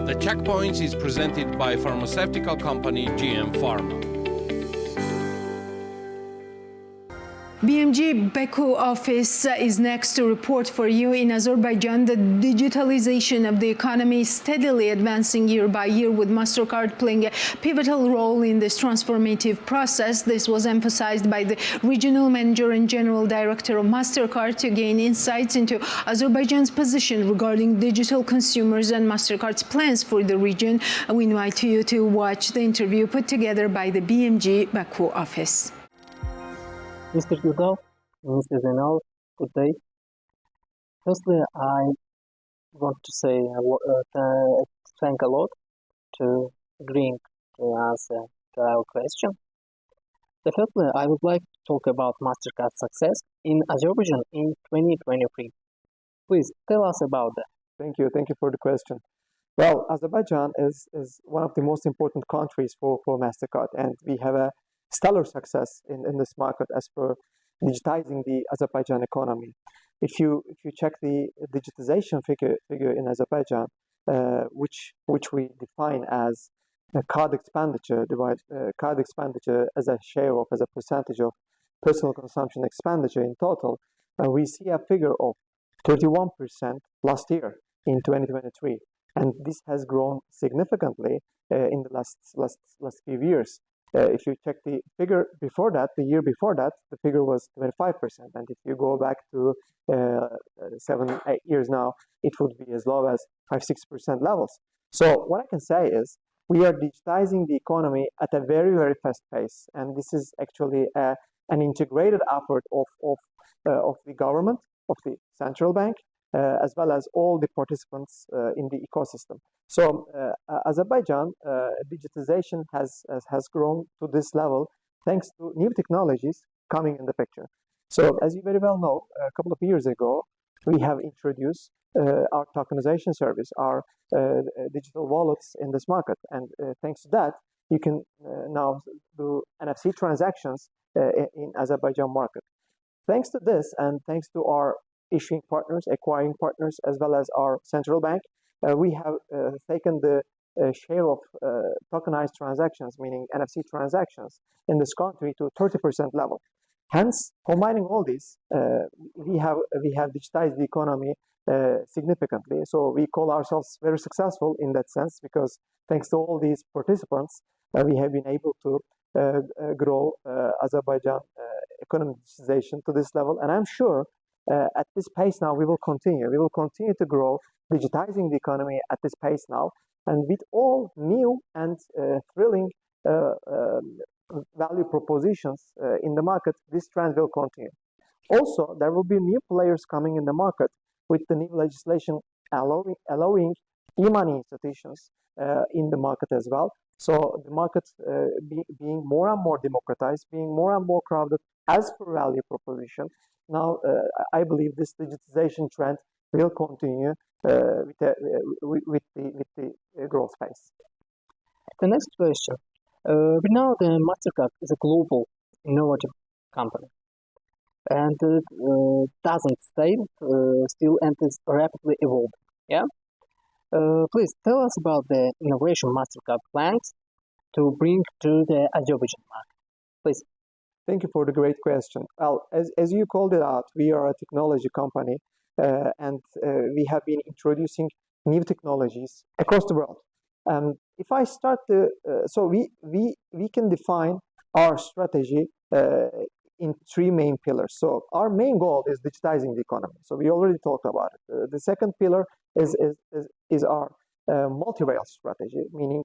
The Checkpoints is presented by pharmaceutical company GM Pharma. BMG Baku office is next to report for you. In Azerbaijan, the digitalization of the economy is steadily advancing year by year, with Mastercard playing a pivotal role in this transformative process. This was emphasized by the regional manager and general director of Mastercard to gain insights into Azerbaijan's position regarding digital consumers and Mastercard's plans for the region. We invite you to watch the interview put together by the BMG Baku office. Mr. Gurdal, Mr. Zeynalov, good day. Firstly, I want to say thank a lot to agreeing to answer to our question. Firstly, I would like to talk about Mastercard's success in Azerbaijan in 2023. Please tell us about that. Thank you for the question. Well, Azerbaijan is one of the most important countries for Mastercard, and we have a stellar success in this market as per digitizing the Azerbaijan economy. If you check the digitization figure in Azerbaijan, which we define as card expenditure as a share of, as a percentage of personal consumption expenditure in total, we see a figure of 31% last year in 2023, and this has grown significantly in the last few years. If you check the figure before that, the year before that, the figure was 25%. And if you go back to 7-8 years now, it would be as low as 5-6% levels. So what I can say is we are digitizing the economy at a very, very fast pace. And this is actually an integrated effort of the government, of the central bank, as well as all the participants in the ecosystem. So Azerbaijan digitization has grown to this level thanks to new technologies coming in the picture. So as you very well know, a couple of years ago, we have introduced our tokenization service, our digital wallets in this market. And thanks to that, you can now do NFC transactions in Azerbaijan market. Thanks to this, and thanks to our issuing partners, acquiring partners, as well as our central bank, we have taken the share of tokenized transactions, meaning NFC transactions, in this country to 30% level. Hence, combining all these, we have digitized the economy significantly. So we call ourselves very successful in that sense, because thanks to all these participants, we have been able to grow Azerbaijan economic digitization to this level. And I'm sure at this pace now we will continue. We will continue to grow, digitizing the economy at this pace now, and with all new and thrilling value propositions in the market, this trend will continue. Also, there will be new players coming in the market with the new legislation allowing e-money institutions in the market as well. So the market being more and more democratized, being more and more crowded as per value proposition. Now, I believe this digitization trend will continue with the growth pace. The next question. We know that Mastercard is a global innovative company, and it doesn't stay still, and is rapidly evolving. Yeah. Please tell us about the innovation Mastercard plans to bring to the Azerbaijan market. Please. Thank you for the great question. Well, as you called it out, we are a technology company, and we have been introducing new technologies across the world. If I start so we can define our strategy in three main pillars. So our main goal is digitizing the economy. So we already talked about it. The second pillar is our multi-rail strategy, meaning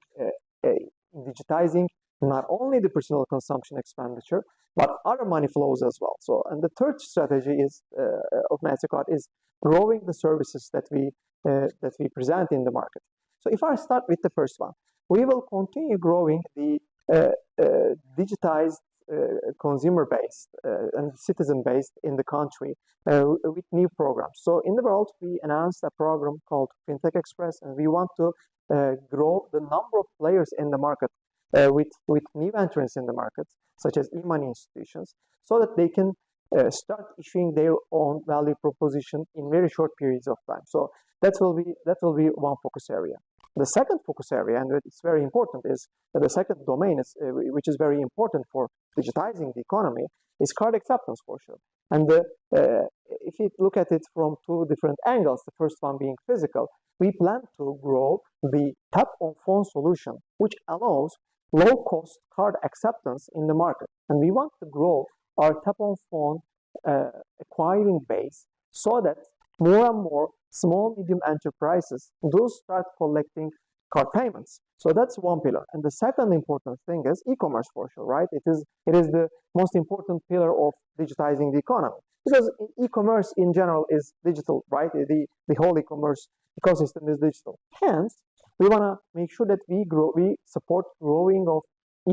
digitizing not only the personal consumption expenditure, but other money flows as well. So, and the third strategy of Mastercard is growing the services that we present in the market. So if I start with the first one, we will continue growing the digitized consumer-based and citizen-based in the country with new programs. So in the world, we announced a program called FinTech Express, and we want to grow the number of players in the market with new entrants in the market, such as e-money institutions, so that they can start issuing their own value proposition in very short periods of time. So that will be one focus area. The second focus area, and it's very important, is that the second domain, which is very important for digitizing the economy, is card acceptance for sure. And if you look at it from two different angles, the first one being physical, we plan to grow the tap-on-phone solution, which allows low-cost card acceptance in the market. And we want to grow our tap-on-phone acquiring base so that more and more small, medium enterprises do start collecting card payments. So that's one pillar. And the second important thing is e-commerce for sure, right? It is the most important pillar of digitizing the economy, because e-commerce in general is digital, right? The whole e-commerce ecosystem is digital. Hence, we want to make sure that we support growing of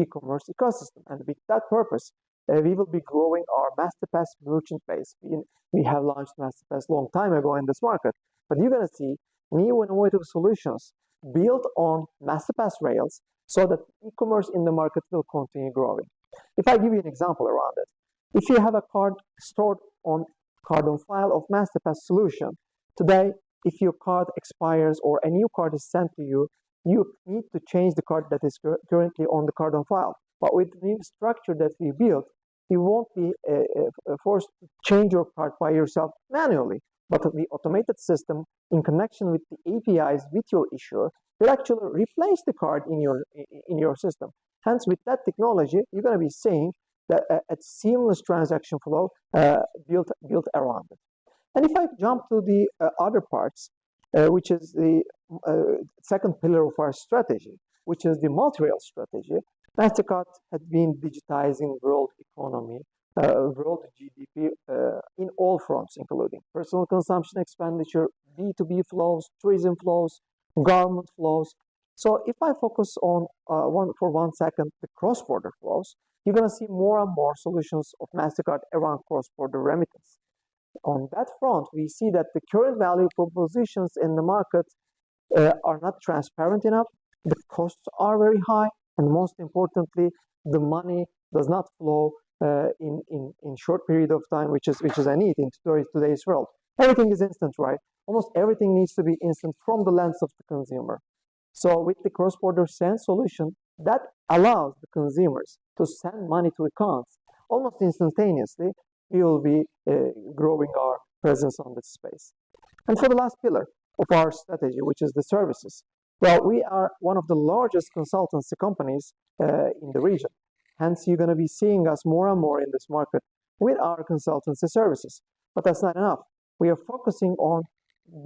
e-commerce ecosystem. And with that purpose, we will be growing our Masterpass merchant base. We have launched Masterpass a long time ago in this market, but you're going to see new innovative solutions built on Masterpass rails so that e-commerce in the market will continue growing. If I give you an example around it, if you have a card stored on card on file of Masterpass solution, today, if your card expires or a new card is sent to you, you need to change the card that is currently on the card on file. But with the new structure that we built, you won't be forced to change your card by yourself manually. But the automated system, in connection with the APIs with your issuer, will actually replace the card in your system. Hence, with that technology, you're going to be seeing that a seamless transaction flow built around it. And if I jump to the other parts, which is the second pillar of our strategy, which is the multi-rail strategy, Mastercard has been digitizing world economy, world GDP in all fronts, including personal consumption expenditure, B2B flows, tourism flows, government flows. So if I focus on for 1 second the cross-border flows, you're going to see more and more solutions of Mastercard around cross-border remittance. On that front, we see that the current value propositions in the market are not transparent enough, the costs are very high, and most importantly, the money does not flow in short period of time, which is a need in today's world. Everything is instant, right? Almost everything needs to be instant from the lens of the consumer. So with the cross-border send solution, that allows the consumers to send money to accounts almost instantaneously. We will be growing our presence on this space. And for the last pillar of our strategy, which is the services, well, we are one of the largest consultancy companies in the region. Hence, you're going to be seeing us more and more in this market with our consultancy services. But that's not enough. We are focusing on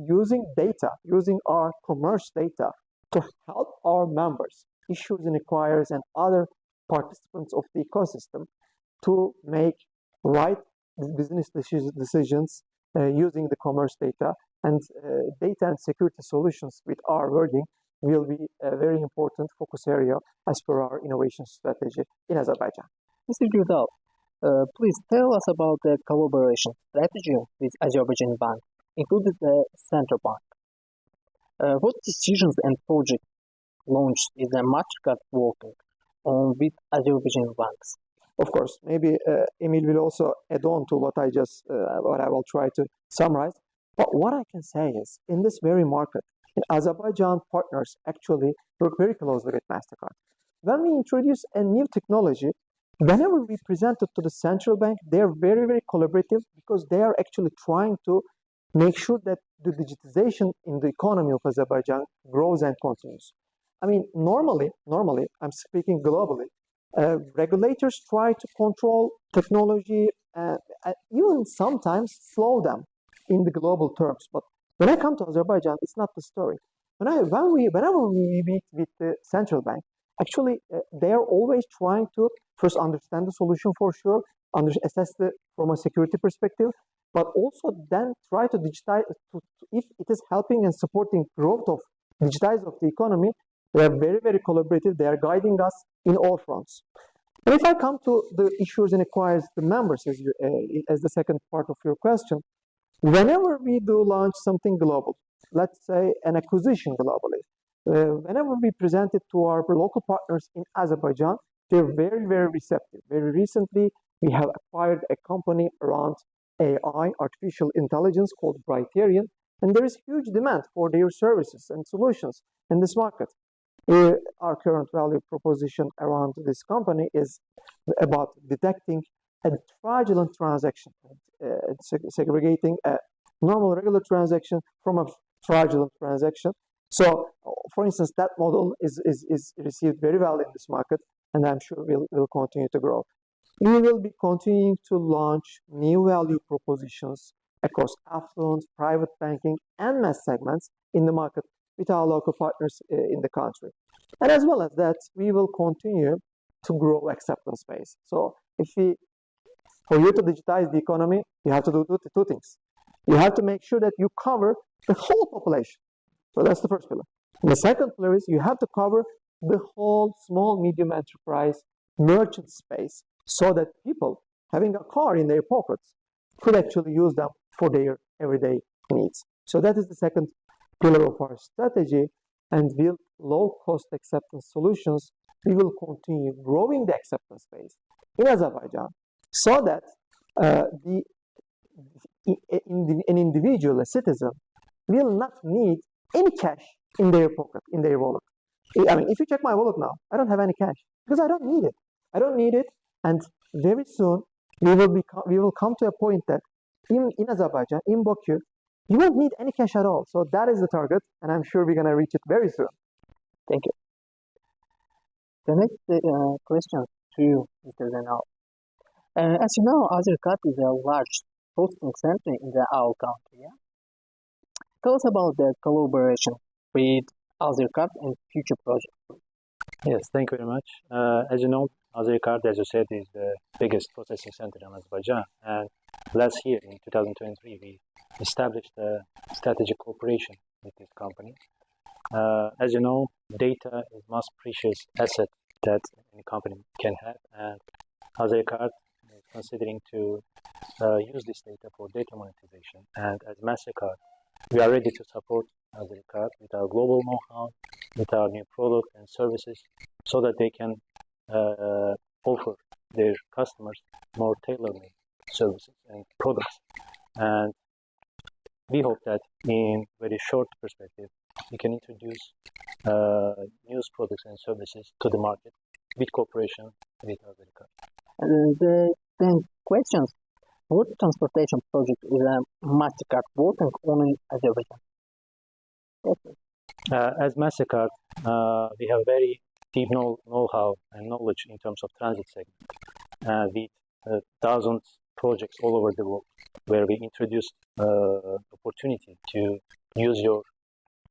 using data, using our commerce data to help our members, issuers and acquirers, and other participants of the ecosystem to make right business decisions using the commerce data. And data and security solutions with our wording will be a very important focus area as per our innovation strategy in Azerbaijan. Mr. Gurdal, please tell us about the collaboration strategy with Azerbaijan Bank, including the central bank. What decisions and projects launched is the Mastercard working on with Azerbaijan banks? Of course, maybe Emil will also add on to what I will try to summarize. But what I can say is, in this very market, Azerbaijan partners actually work very closely with Mastercard. When we introduce a new technology, whenever we present it to the central bank, they are very, very collaborative because they are actually trying to make sure that the digitization in the economy of Azerbaijan grows and continues. I mean, normally, I'm speaking globally, regulators try to control technology and even sometimes slow them in the global terms. But when I come to Azerbaijan, it's not the story. Whenever we meet with the central bank, actually, they are always trying to first understand the solution for sure, assess from a security perspective, but also then try to digitize, if it is helping and supporting growth of digitize of the economy. They are very, very collaborative. They are guiding us in all fronts. And if I come to the issuers and acquirers, the members, as the second part of your question, whenever we do launch something global, let's say an acquisition globally, whenever we present it to our local partners in Azerbaijan, they're very, very receptive. Very recently, we have acquired a company around AI, artificial intelligence, called Brighterion, and there is huge demand for their services and solutions in this market. Our current value proposition around this company is about detecting a fraudulent transaction, segregating a normal regular transaction from a fraudulent transaction. So, for instance, that model is received very well in this market, and I'm sure will continue to grow. We will be continuing to launch new value propositions across affluent, private banking, and mass segments in the market with our local partners in the country. And as well as that, we will continue to grow acceptance base. So for you to digitize the economy, you have to do two things. You have to make sure that you cover the whole population. So that's the first pillar. And the second pillar is you have to cover the whole small, medium enterprise merchant space so that people having a car in their pockets could actually use them for their everyday needs. So that is the second pillar of our strategy. And with low-cost acceptance solutions, we will continue growing the acceptance base in Azerbaijan so that an individual, a citizen, will not need any cash in their pocket, in their wallet. I mean, if you check my wallet now, I don't have any cash because I don't need it. I don't need it, and very soon we will come to a point that in Azerbaijan, in Baku, you won't need any cash at all. So that is the target, and I'm sure we're going to reach it very soon. Thank you. The next question to you, Mr. Zeynalov. As you know, Azerbaijan is a large processing center in our country. Yeah? Tell us about the collaboration with Azerbaijan and future projects. Yes, thank you very much. As you know, Azerbaijan, as you said, is the biggest processing center in Azerbaijan. And last year, in 2023, we established a strategic cooperation with this company. As you know, data is the most precious asset that any company can have. And Azerbaijan is considering to use this data for data monetization. And as Mastercard, we are ready to support Azerbaijan with our global know-how, with our new product and services, so that they can offer their customers more tailor-made services and products. And we hope that in very short perspective, we can introduce new products and services to the market with cooperation with Azerbaijan. The questions. What transportation project is Mastercard working on in Azerbaijan? As Mastercard, we have very deep know-how and knowledge in terms of transit segment with thousands of projects all over the world, where we introduced opportunity to use your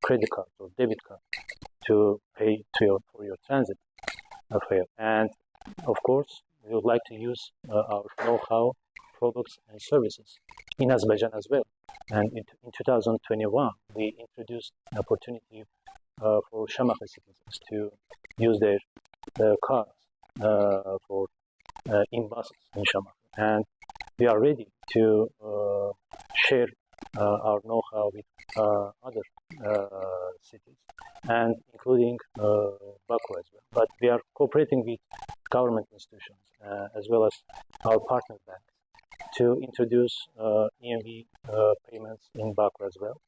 credit card or debit card to pay for your transit fare. And of course, we would like to use our know-how, products and services in Azerbaijan as well. And in 2021, we introduced an opportunity for Shamakh citizens to use their cards for in buses in Shamakh. And we are ready to share our know-how with other cities, and including Baku as well. But we are cooperating with government institutions as well as our partner banks to introduce EMV payments in Baku as well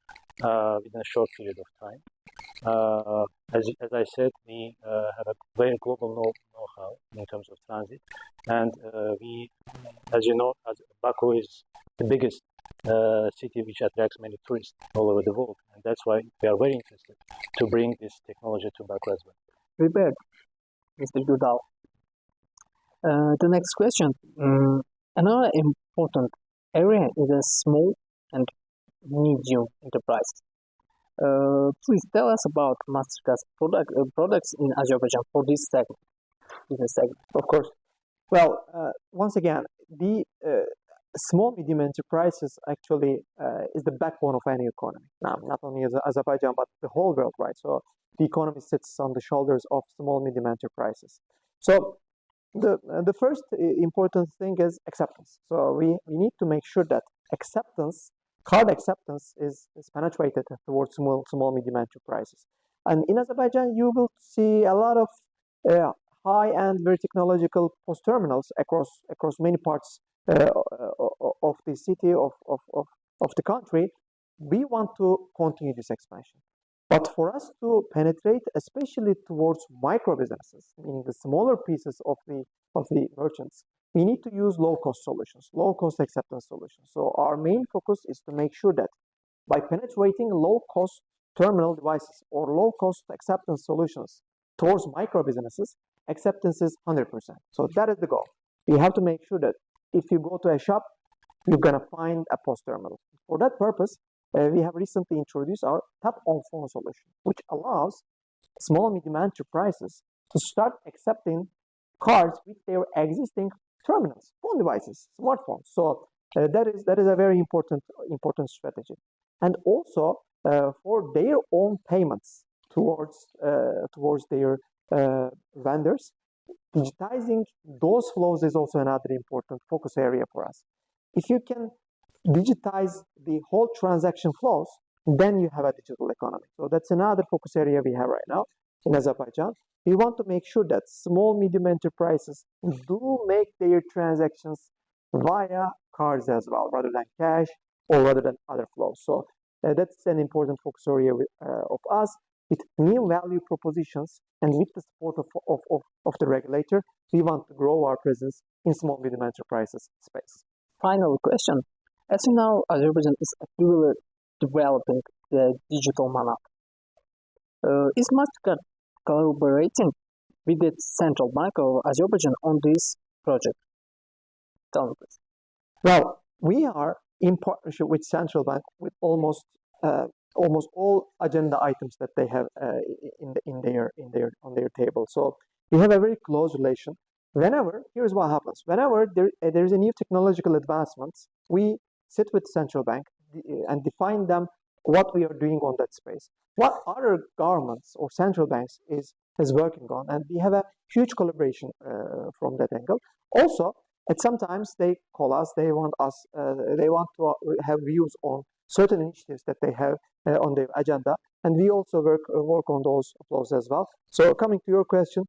within a short period of time. As I said, we have a very global know-how in terms of transit, and we, as you know, Baku is the biggest city which attracts many tourists all over the world, and that's why we are very interested to bring this technology to Baku as well. Prepared, Mr. Gurdal. The next question. Another important area is a small and medium enterprise. Please tell us about Mastercard's products in Azerbaijan for this business segment. Of course. Well, once again, the small medium enterprises actually is the backbone of any economy. Now, not only Azerbaijan, but the whole world, right? So the economy sits on the shoulders of small medium enterprises. So the first important thing is acceptance. So we need to make sure that card acceptance is penetrated towards small medium enterprises. And in Azerbaijan, you will see a lot of high-end, very technological POS terminals across many parts of the city of the country. we want to continue this expansion. But for us to penetrate, especially towards micro businesses, meaning the smaller pieces of the merchants, we need to use low-cost solutions, low-cost acceptance solutions. So our main focus is to make sure that by penetrating low-cost terminal devices or low-cost acceptance solutions towards micro businesses, acceptance is 100%. So that is the goal. You have to make sure that if you go to a shop, you're going to find a POS terminal. For that purpose, we have recently introduced our tap-on-phone solution, which allows small and medium enterprises to start accepting cards with their existing terminals, phone devices, smartphones. So that is a very important strategy. And also for their own payments towards their vendors, digitizing those flows is also another important focus area for us. If you can digitize the whole transaction flows, then you have a digital economy. So that's another focus area we have right now in Azerbaijan. We want to make sure that small, medium enterprises do make their transactions via cards as well, rather than cash or rather than other flows. So that's an important focus area of us. With new value propositions and with the support of the regulator, we want to grow our presence in small, medium enterprises space. Final question. As you know, Azerbaijan is actively developing the digital money. Is Mastercard collaborating with the Central Bank of Azerbaijan on this project? Tell me, please. Well, we are in partnership with Central Bank with almost all agenda items that they have on their table. So we have a very close relation. Here's what happens. Whenever there is a new technological advancements, we sit with Central Bank and define them what we are doing on that space, what other governments or central banks is working on, and we have a huge collaboration from that angle. Also, at sometimes they call us, they want to have views on certain initiatives that they have on their agenda, and we also work on those as well. So coming to your question,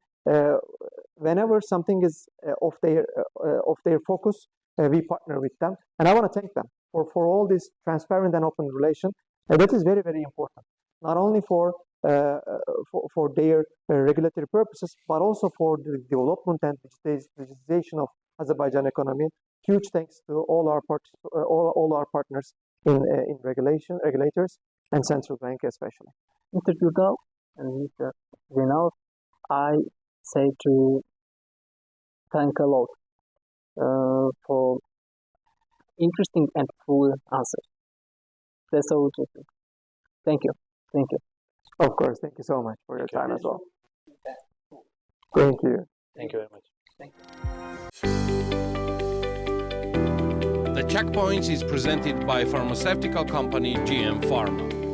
whenever something is of their focus, we partner with them, and I want to thank them for all this transparent and open relation. That is very, very important, not only for their regulatory purposes, but also for the development and digitization of Azerbaijan economy. Huge thanks to all our partners in regulators and central bank especially. Mr. Gurdal and Mr. Zeynalov, I say to thank a lot for interesting and full answers. That's all. Thank you. Thank you. Of course. Thank you so much for your time as well. Thank you. Thank you very much. Thank you. The Checkpoints is presented by pharmaceutical company GM Pharma.